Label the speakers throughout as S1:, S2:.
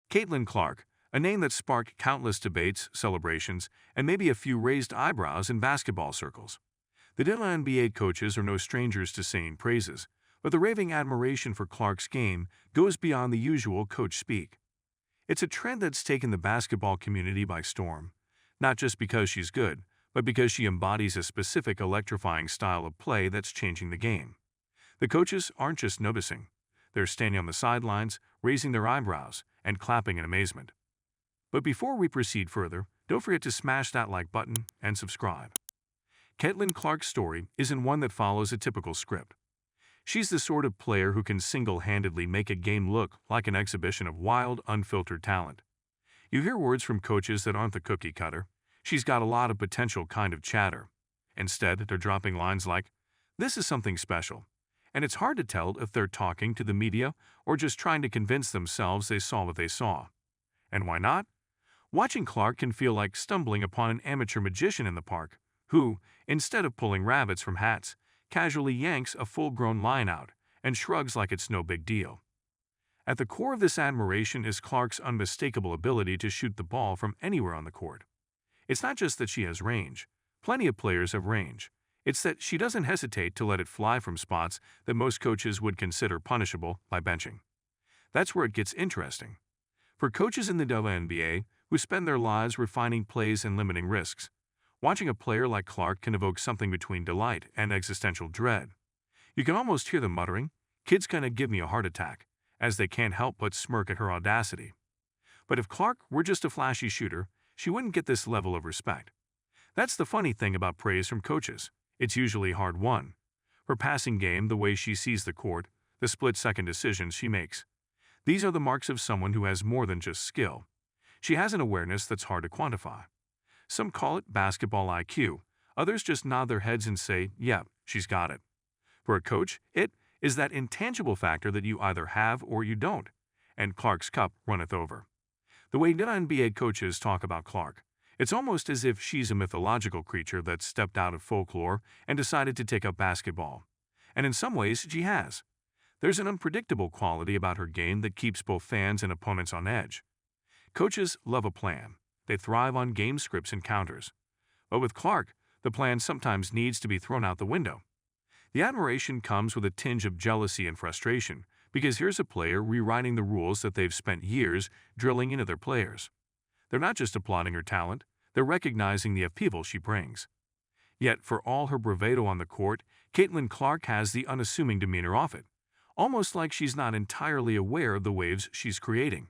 S1: Caitlin Clark, a name that sparked countless debates, celebrations, and maybe a few raised eyebrows in basketball circles. The WNBA coaches are no strangers to saying praises, but the raving admiration for Clark's game goes beyond the usual coach speak. It's a trend that's taken the basketball community by storm, not just because she's good, but because she embodies a specific electrifying style of play that's changing the game. The coaches aren't just noticing. They're standing on the sidelines, raising their eyebrows, and clapping in amazement. But before we proceed further, don't forget to smash that like button and subscribe. Caitlin Clark's story isn't one that follows a typical script. She's the sort of player who can single-handedly make a game look like an exhibition of wild, unfiltered talent. You hear words from coaches that aren't the cookie cutter. She's got a lot of potential kind of chatter. Instead, they're dropping lines like, "This is something special." And it's hard to tell if they're talking to the media or just trying to convince themselves they saw what they saw. And why not? Watching Clark can feel like stumbling upon an amateur magician in the park, who, instead of pulling rabbits from hats, casually yanks a full-grown lion out and shrugs like it's no big deal. At the core of this admiration is Clark's unmistakable ability to shoot the ball from anywhere on the court. It's not just that she has range. Plenty of players have range. It's that she doesn't hesitate to let it fly from spots that most coaches would consider punishable by benching. That's where it gets interesting. For coaches in the WNBA who spend their lives refining plays and limiting risks, watching a player like Clark can evoke something between delight and existential dread. You can almost hear them muttering, "Kid's gonna give me a heart attack," as they can't help but smirk at her audacity. But if Clark were just a flashy shooter, she wouldn't get this level of respect. That's the funny thing about praise from coaches. It's usually hard-won. Her passing game, the way she sees the court, the split-second decisions she makes. These are the marks of someone who has more than just skill. She has an awareness that's hard to quantify. Some call it basketball IQ. Others just nod their heads and say, "Yeah, she's got it." For a coach, it is that intangible factor that you either have or you don't, and Clark's cup runneth over. The way WNBA coaches talk about Clark, it's almost as if she's a mythological creature that stepped out of folklore and decided to take up basketball. And in some ways, she has. There's an unpredictable quality about her game that keeps both fans and opponents on edge. Coaches love a plan. They thrive on game scripts and counters. But with Clark, the plan sometimes needs to be thrown out the window. The admiration comes with a tinge of jealousy and frustration, because here's a player rewriting the rules that they've spent years drilling into their players. They're not just applauding her talent, they're recognizing the upheaval she brings. Yet, for all her bravado on the court, Caitlin Clark has the unassuming demeanor off it, almost like she's not entirely aware of the waves she's creating.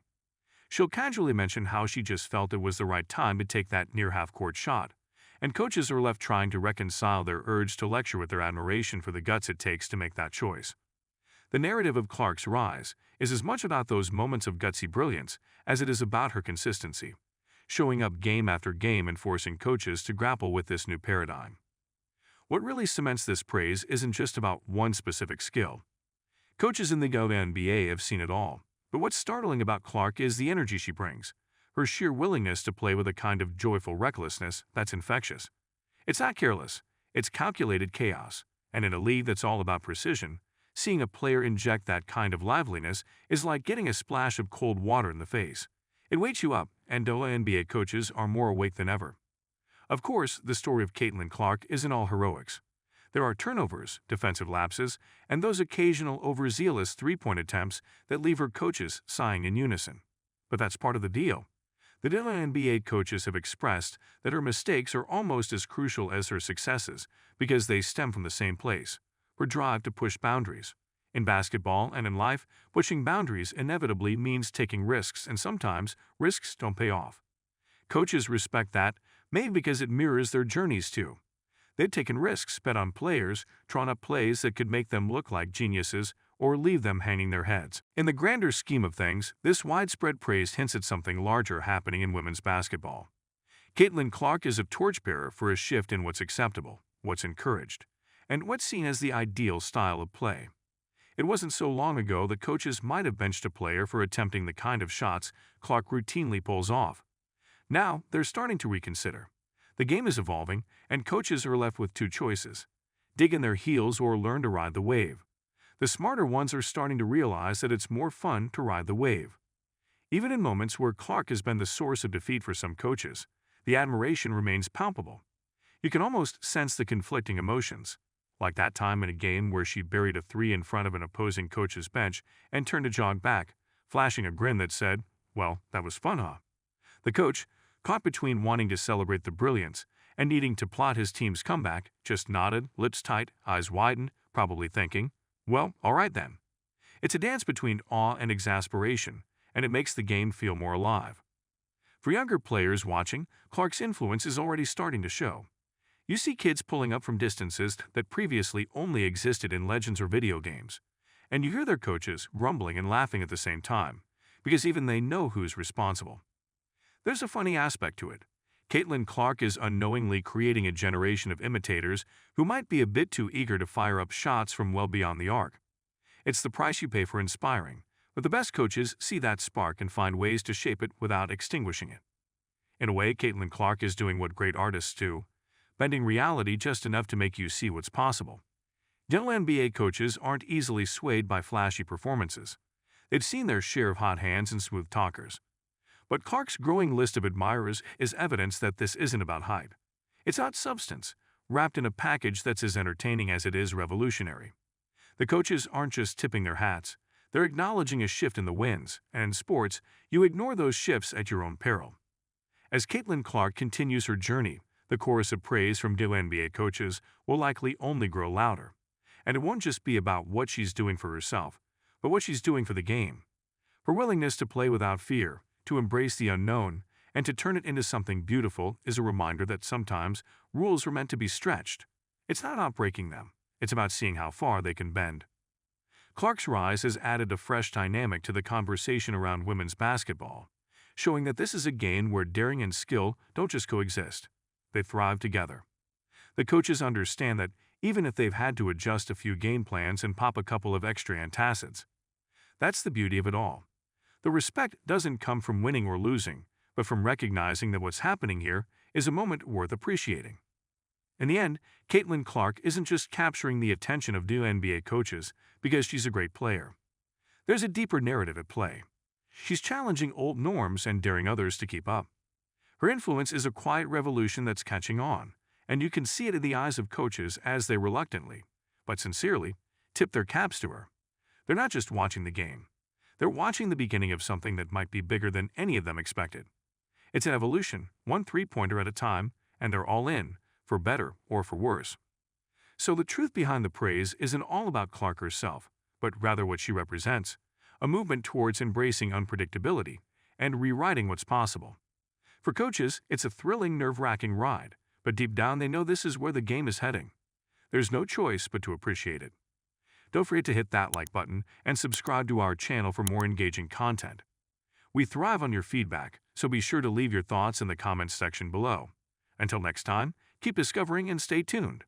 S1: She'll casually mention how she just felt it was the right time to take that near half-court shot, and coaches are left trying to reconcile their urge to lecture with their admiration for the guts it takes to make that choice. The narrative of Clark's rise is as much about those moments of gutsy brilliance as it is about her consistency, showing up game after game and forcing coaches to grapple with this new paradigm. What really cements this praise isn't just about one specific skill. Coaches in the WNBA have seen it all. But what's startling about Clark is the energy she brings, her sheer willingness to play with a kind of joyful recklessness that's infectious. It's not careless, it's calculated chaos, and in a league that's all about precision, seeing a player inject that kind of liveliness is like getting a splash of cold water in the face. It wakes you up, and WNBA coaches are more awake than ever. Of course, the story of Caitlin Clark isn't all heroics. There are turnovers, defensive lapses, and those occasional overzealous three-point attempts that leave her coaches sighing in unison. But that's part of the deal. The WNBA coaches have expressed that her mistakes are almost as crucial as her successes because they stem from the same place, her drive to push boundaries. In basketball and in life, pushing boundaries inevitably means taking risks, and sometimes risks don't pay off. Coaches respect that, maybe because it mirrors their journeys too. They've taken risks, bet on players, drawn up plays that could make them look like geniuses or leave them hanging their heads. In the grander scheme of things, this widespread praise hints at something larger happening in women's basketball. Caitlin Clark is a torchbearer for a shift in what's acceptable, what's encouraged, and what's seen as the ideal style of play. It wasn't so long ago that coaches might have benched a player for attempting the kind of shots Clark routinely pulls off. Now, they're starting to reconsider. The game is evolving, and coaches are left with two choices: dig in their heels or learn to ride the wave. The smarter ones are starting to realize that it's more fun to ride the wave. Even in moments where Clark has been the source of defeat for some coaches, the admiration remains palpable. You can almost sense the conflicting emotions, like that time in a game where she buried a three in front of an opposing coach's bench and turned to jog back, flashing a grin that said, "Well, that was fun, huh?" The coach, caught between wanting to celebrate the brilliance and needing to plot his team's comeback, just nodded, lips tight, eyes widened, probably thinking, "Well, all right then." It's a dance between awe and exasperation, and it makes the game feel more alive. For younger players watching, Clark's influence is already starting to show. You see kids pulling up from distances that previously only existed in legends or video games, and you hear their coaches grumbling and laughing at the same time, because even they know who's responsible. There's a funny aspect to it. Caitlin Clark is unknowingly creating a generation of imitators who might be a bit too eager to fire up shots from well beyond the arc. It's the price you pay for inspiring, but the best coaches see that spark and find ways to shape it without extinguishing it. In a way, Caitlin Clark is doing what great artists do, bending reality just enough to make you see what's possible. WNBA coaches aren't easily swayed by flashy performances. They've seen their share of hot hands and smooth talkers. But Clark's growing list of admirers is evidence that this isn't about hype. It's about substance, wrapped in a package that's as entertaining as it is revolutionary. The coaches aren't just tipping their hats, they're acknowledging a shift in the winds, and in sports, you ignore those shifts at your own peril. As Caitlin Clark continues her journey, the chorus of praise from WNBA coaches will likely only grow louder. And it won't just be about what she's doing for herself, but what she's doing for the game. Her willingness to play without fear, to embrace the unknown, and to turn it into something beautiful is a reminder that sometimes rules are meant to be stretched. It's not about breaking them, it's about seeing how far they can bend. Clark's rise has added a fresh dynamic to the conversation around women's basketball, showing that this is a game where daring and skill don't just coexist, they thrive together. The coaches understand that even if they've had to adjust a few game plans and pop a couple of extra antacids. That's the beauty of it all. The respect doesn't come from winning or losing, but from recognizing that what's happening here is a moment worth appreciating. In the end, Caitlin Clark isn't just capturing the attention of new NBA coaches because she's a great player. There's a deeper narrative at play. She's challenging old norms and daring others to keep up. Her influence is a quiet revolution that's catching on, and you can see it in the eyes of coaches as they reluctantly, but sincerely, tip their caps to her. They're not just watching the game. They're watching the beginning of something that might be bigger than any of them expected. It's an evolution, one three-pointer at a time, and they're all in, for better or for worse. So the truth behind the praise isn't all about Clark herself, but rather what she represents, a movement towards embracing unpredictability and rewriting what's possible. For coaches, it's a thrilling, nerve-wracking ride, but deep down they know this is where the game is heading. There's no choice but to appreciate it. Don't forget to hit that like button and subscribe to our channel for more engaging content. We thrive on your feedback, so be sure to leave your thoughts in the comments section below. Until next time, keep discovering and stay tuned.